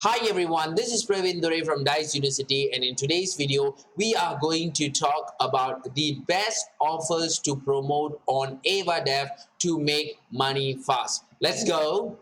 Hi everyone, this is Praveen Dore from Dice University, and in today's video we are going to talk about the best offers to promote on EvaDav to make money fast. Let's go.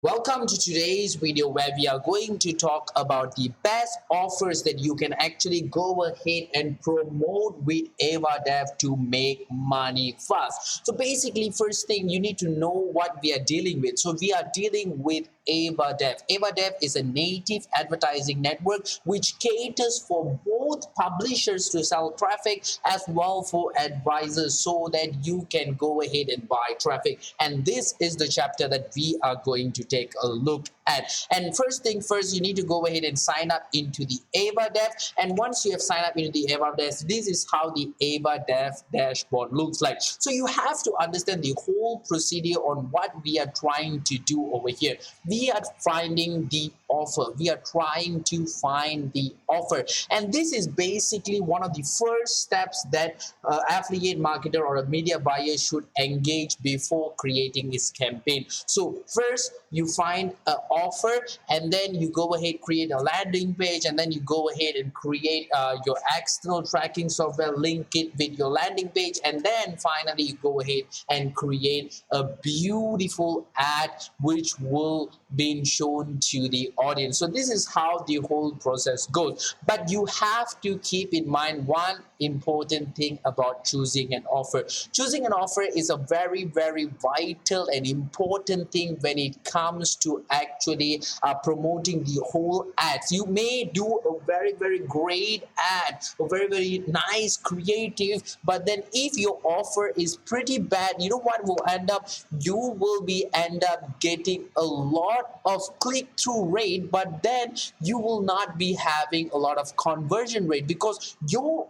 Welcome to today's video where we are going to talk about the best offers that you can actually go ahead and promote with EvaDav to make money fast. So basically, first thing you need to know what we are dealing with. So we are dealing with EvaDav. EvaDav is a native advertising network which caters for both publishers to sell traffic as well for advisors so that you can go ahead and buy traffic. And this is the chapter that we are going to take a look at. And first thing first, you need to go ahead and sign up into the EvaDav. And once you have signed up into the EvaDav, this is how the EvaDav dashboard looks like. So you have to understand the whole procedure on what we are trying to do over here. We are finding the offer. We are trying to find the offer. And this is basically one of the first steps that affiliate marketer or a media buyer should engage before creating his campaign. So first you find an offer, and then you go ahead, create a landing page, and then you go ahead and create your external tracking software, link it with your landing page, and then finally you go ahead and create a beautiful ad which will be shown to the audience. So this is how the whole process goes. But you have to keep in mind one important thing about choosing an offer. Choosing an offer is a very vital and important thing when it comes to actually promoting the whole ads. You may do a very great ad, a very nice creative, but then if your offer is pretty bad, you know what will end up? You will be end up getting a lot of click-through rate, but then you will not be having a lot of conversion rate because your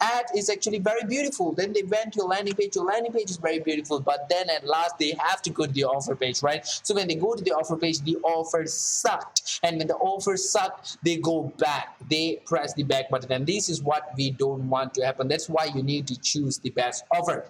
ad is actually very beautiful. Then they went to your landing page. Your landing page is very beautiful, but then at last they have to go to the offer page, right? So when they go to the offer page, the offer sucked, and when the offer sucked, they go back. They press the back button, and this is what we don't want to happen. That's why you need to choose the best offer.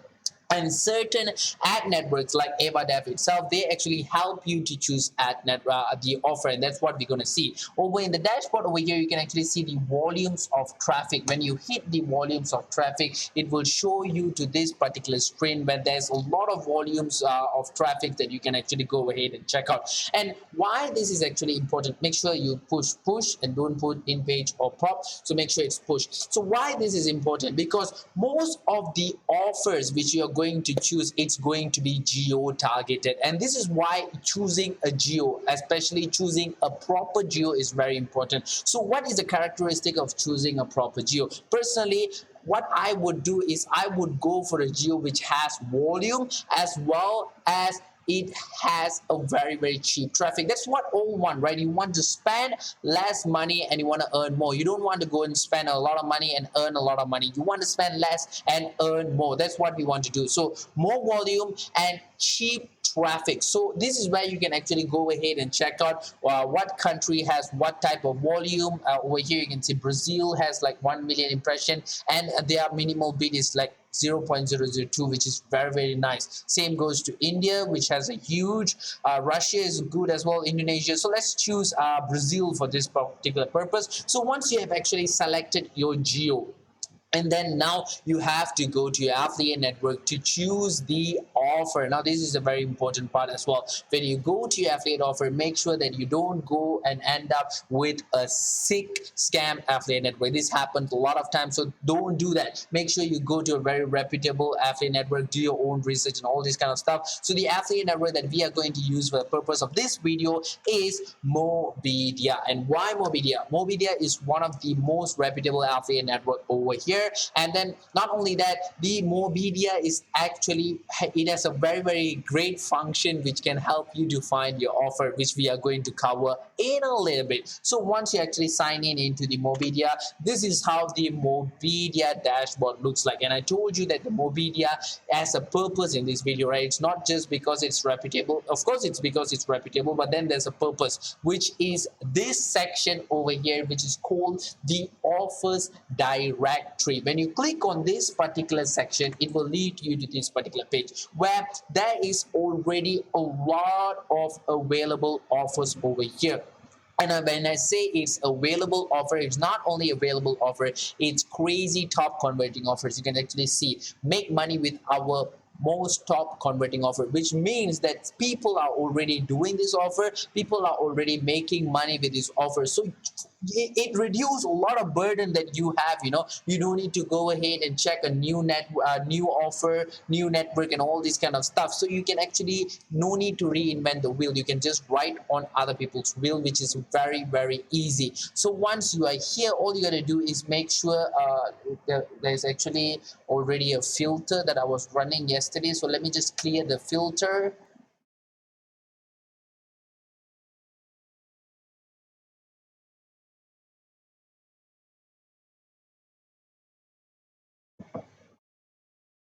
And certain ad networks like EvaDav itself, they actually help you to choose the offer, and that's what we're going to see. Over in the dashboard over here, you can actually see the volumes of traffic. When you hit the volumes of traffic, it will show you to this particular screen where there's a lot of volumes of traffic that you can actually go ahead and check out. And why this is actually important, make sure you push and don't put in page or pop. So make sure it's push. So why this is important? Because most of the offers which you are going to choose, it's going to be geo targeted, and this is why choosing a geo, especially choosing a proper geo, is very important. So what is the characteristic of choosing a proper geo? Personally, what I would do is I would go for a geo which has volume as well as it has a very cheap traffic. That's what all want, right? You want to spend less money and you want to earn more. You don't want to go and spend a lot of money and earn a lot of money. You want to spend less and earn more. That's what we want to do. So more volume and cheap traffic. So this is where you can actually go ahead and check out what country has what type of volume. Over here you can see Brazil has like 1 million impression, and their minimal bid is like 0.002, which is very nice. Same goes to India, which has a huge. Russia is good as well, Indonesia. So let's choose Brazil for this particular purpose. So once you have actually selected your geo, and then now you have to go to your affiliate network to choose the offer. Now this is a very important part as well. When you go to your affiliate offer, make sure that you don't go and end up with a sick scam affiliate network. This happens a lot of times, so don't do that. Make sure you go to a very reputable affiliate network, do your own research and all this kind of stuff. So the affiliate network that we are going to use for the purpose of this video is Mobedia. And why Mobedia? Mobedia is one of the most reputable affiliate network over here. And then not only that, the Mobedia is actually, it has a very great function which can help you to find your offer, which we are going to cover in a little bit. So once you actually sign in into the Mobedia, this is how the Mobedia dashboard looks like. And I told you that the Mobedia has a purpose in this video, right? It's not just because it's reputable. Of course it's because it's reputable, but then there's a purpose, which is this section over here, which is called the offers directory. free. When you click on this particular section, it will lead you to this particular page where there is already a lot of available offers over here. And when I say it's available offer, it's not only available offer, it's crazy top converting offers. You can actually see make money with our most top converting offer, which means that people are already doing this offer, people are already making money with this offer. So it reduces a lot of burden that you have. You don't need to go ahead and check a new offer, new network, and all this kind of stuff. So you can actually no need to reinvent the wheel. You can just write on other people's wheel, which is very, very easy. So once you are here, all you got to do is make sure there's actually already a filter that I was running yesterday. So let me just clear the filter.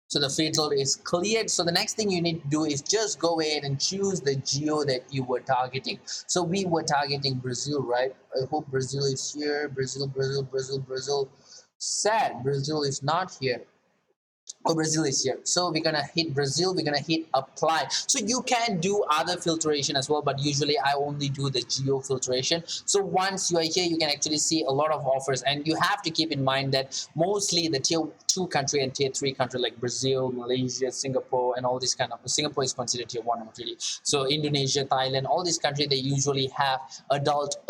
So the filter is cleared. So the next thing you need to do is just go ahead and choose the geo that you were targeting. So we were targeting Brazil, right? I hope Brazil is here. Brazil. Sad, Brazil is not here. Oh, Brazil is here. So we're gonna hit Brazil, we're gonna hit apply. So you can do other filtration as well, but usually I only do the geo filtration. So once you are here, you can actually see a lot of offers, and you have to keep in mind that mostly the tier 2 country and tier 3 country like Brazil, Malaysia, Singapore, and all this kind of, Singapore is considered tier 1 already. So Indonesia, Thailand, all these countries, they usually have a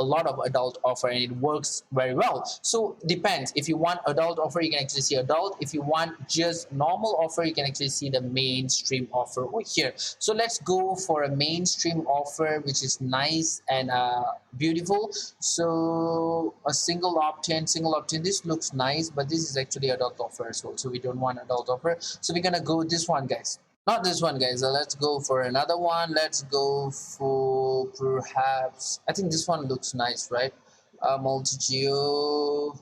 lot of adult offer, and it works very well. So depends. If you want adult offer, you can actually see adult. If you want just normal offer, you can actually see the mainstream offer over here. So let's go for a mainstream offer, which is nice and beautiful. So a single opt-in, this looks nice, but this is actually adult offer as well, so we don't want adult offer. So we're gonna go this one, guys. Not this one, guys. Let's go for another one. Let's go for perhaps, I think this one looks nice, right? Multi-geo.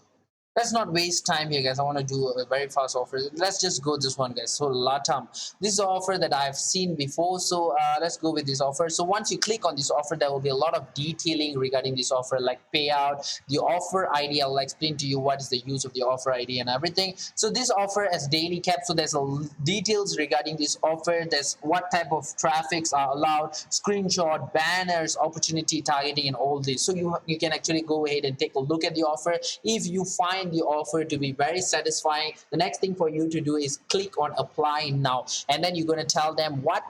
Let's not waste time here, guys. I want to do a very fast offer. Let's just go this one, guys. So Latam, this is an offer that I've seen before. So let's go with this offer. So once you click on this offer, there will be a lot of detailing regarding this offer, like payout, the offer ID. I'll explain to you what is the use of the offer ID and everything. So this offer has daily cap. So there's details regarding this offer. There's what type of traffics are allowed, screenshot, banners, opportunity targeting, and all this. So you can actually go ahead and take a look at the offer. If you find the offer to be very satisfying, the next thing for you to do is click on apply now, and then you're going to tell them what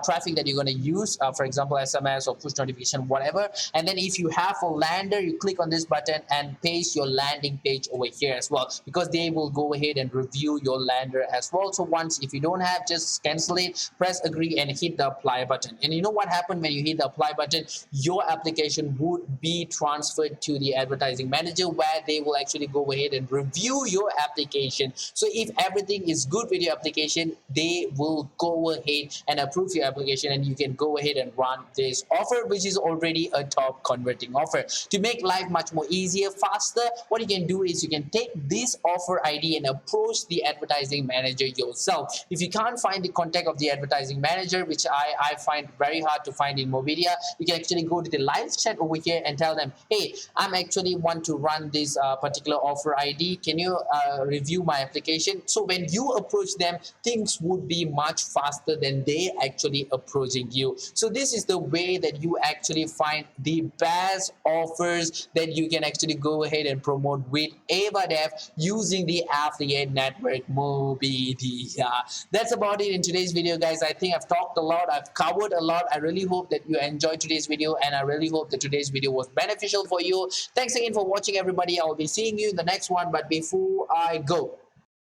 traffic that you're going to use, for example SMS or push notification, whatever. And then if you have a lander, you click on this button and paste your landing page over here as well, because they will go ahead and review your lander as well. So once, if you don't have, just cancel it, press agree, and hit the apply button. And you know what happened when you hit the apply button? Your application would be transferred to the advertising manager, where they will actually go ahead and review your application. So if everything is good with your application, they will go ahead and approve your application, and you can go ahead and run this offer, which is already a top converting offer. To make life much more easier, faster, what you can do is you can take this offer ID and approach the advertising manager yourself. If you can't find the contact of the advertising manager, which I find very hard to find in Mobidia, you can actually go to the live chat over here and tell them, hey, I'm actually want to run this particular offer ID. Can you review my application? So when you approach them, things would be much faster than they actually approaching you. So this is the way that you actually find the best offers that you can actually go ahead and promote with EvaDav using the affiliate network Mobidia. That's about it in today's video, guys. I think I've talked a lot, I've covered a lot. I really hope that you enjoyed today's video, and I really hope that today's video was beneficial for you. Thanks again for watching, everybody. I'll be seeing you in the next one, but before I go,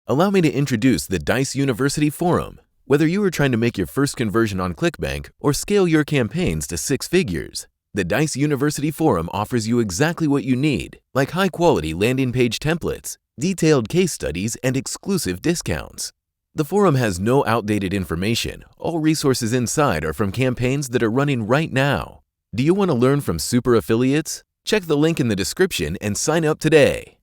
allow me to introduce the Dice University Forum. Whether you are trying to make your first conversion on ClickBank or scale your campaigns to 6 figures, the Dice University Forum offers you exactly what you need, like high-quality landing page templates, detailed case studies, and exclusive discounts. The forum has no outdated information. All resources inside are from campaigns that are running right now. Do you want to learn from super affiliates? Check the link in the description and sign up today.